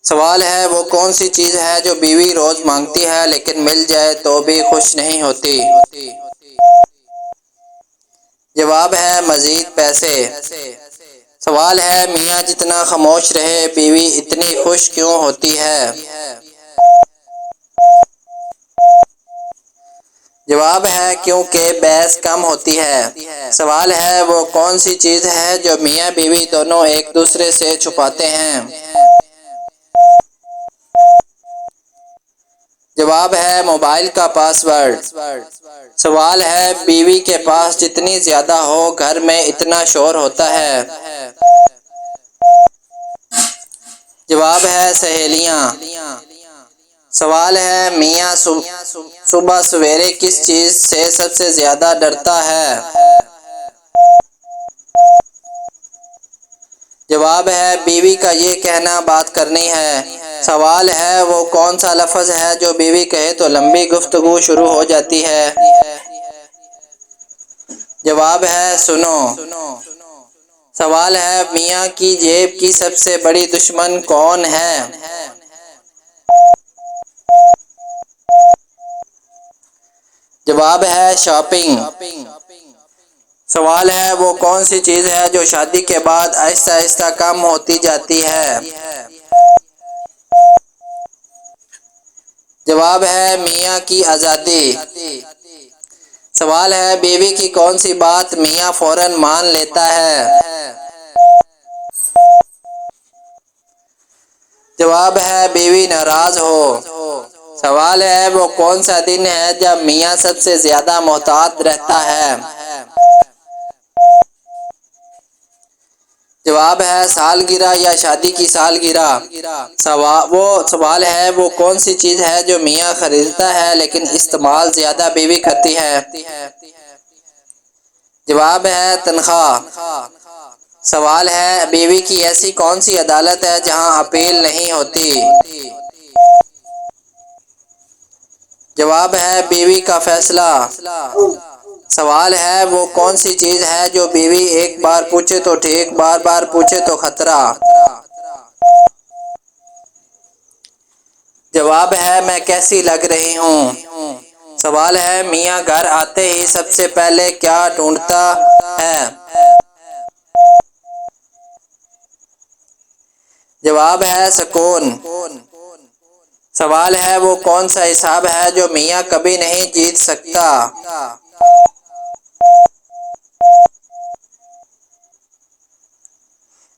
سوال ہے وہ کون سی چیز ہے جو بیوی روز مانگتی ہے لیکن مل جائے تو بھی خوش نہیں ہوتی؟ جواب ہے مزید پیسے۔ سوال ہے میاں جتنا خاموش رہے بیوی اتنی خوش کیوں ہوتی ہے؟ جواب ہے کیونکہ بحث کم ہوتی ہے۔ سوال ہے وہ کون سی چیز ہے جو میاں بیوی دونوں ایک دوسرے سے چھپاتے ہیں؟ جواب ہے موبائل کا پاس ورڈ۔ سوال ہے بیوی کے پاس جتنی زیادہ ہو گھر میں اتنا شور ہوتا ہے۔ جواب ہے سہیلیاں۔ سوال ہے میاں صبح سویرے کس چیز سے سب سے زیادہ ڈرتا ہے؟ جواب ہے بیوی کا یہ کہنا بات کرنی ہے۔ سوال ہے وہ کون سا لفظ ہے جو بیوی کہے تو لمبی گفتگو شروع ہو جاتی ہے؟ جواب ہے سنو۔ سوال ہے میاں کی جیب کی سب سے بڑی دشمن کون ہے؟ جواب ہے شاپنگ۔ سوال ہے وہ کون سی چیز ہے جو شادی کے بعد آہستہ آہستہ کم ہوتی جاتی ہے؟ جواب ہے میاں کی آزادی۔ سوال ہے بیوی کی کون سی بات میاں فوراً مان لیتا ہے؟ جواب ہے بیوی ناراض ہو۔ سوال ہے وہ کون سا دن ہے جب میاں سب سے زیادہ محتاط رہتا ہے؟ جواب ہے سالگرہ یا شادی کی سالگرہ۔ سوال ہے وہ کون سی چیز ہے جو میاں خریدتا ہے لیکن استعمال زیادہ بیوی کرتی ہے؟ جواب ہے تنخواہ۔ سوال ہے بیوی کی ایسی کون سی عدالت ہے جہاں اپیل نہیں ہوتی؟ جواب ہے بیوی کا فیصلہ۔ سوال ہے وہ کون سی چیز ہے جو بیوی ایک بار پوچھے تو ٹھیک بار بار پوچھے تو خطرہ؟ جواب ہے میں کیسی لگ رہی ہوں۔ سوال ہے میاں گھر آتے ہی سب سے پہلے کیا ڈھونڈتا ہے؟ جواب ہے سکون۔ سوال ہے وہ کون سا حساب ہے جو میاں کبھی نہیں جیت سکتا؟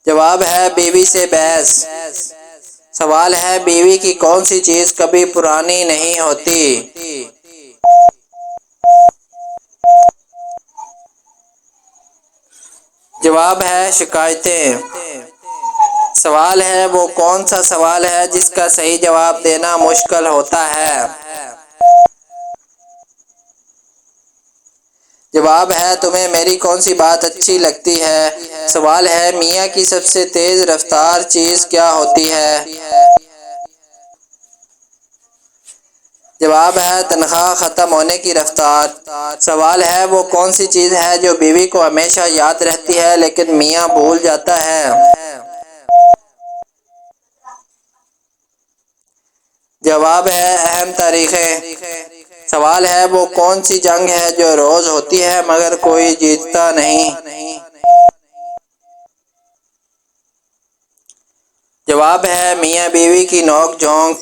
جواب ہے بیوی سے بحث۔ سوال ہے بیوی کی کون سی چیز کبھی پرانی نہیں ہوتی؟ جواب ہے شکایتیں۔ سوال ہے وہ کون سا سوال ہے جس کا صحیح جواب دینا مشکل ہوتا ہے؟ جواب ہے تمہیں میری کون سی بات اچھی لگتی ہے؟ سوال ہے میاں کی سب سے تیز رفتار چیز کیا ہوتی ہے؟ جواب ہے تنخواہ ختم ہونے کی رفتار۔ سوال ہے وہ کون سی چیز ہے جو بیوی کو ہمیشہ یاد رہتی ہے لیکن میاں بھول جاتا ہے؟ جواب ہے اہم تاریخیں۔ سوال ہے وہ کون سی جنگ ہے جو روز ہوتی ہے مگر کوئی جیتتا نہیں؟ جواب ہے میاں بیوی کی نوک جھونک۔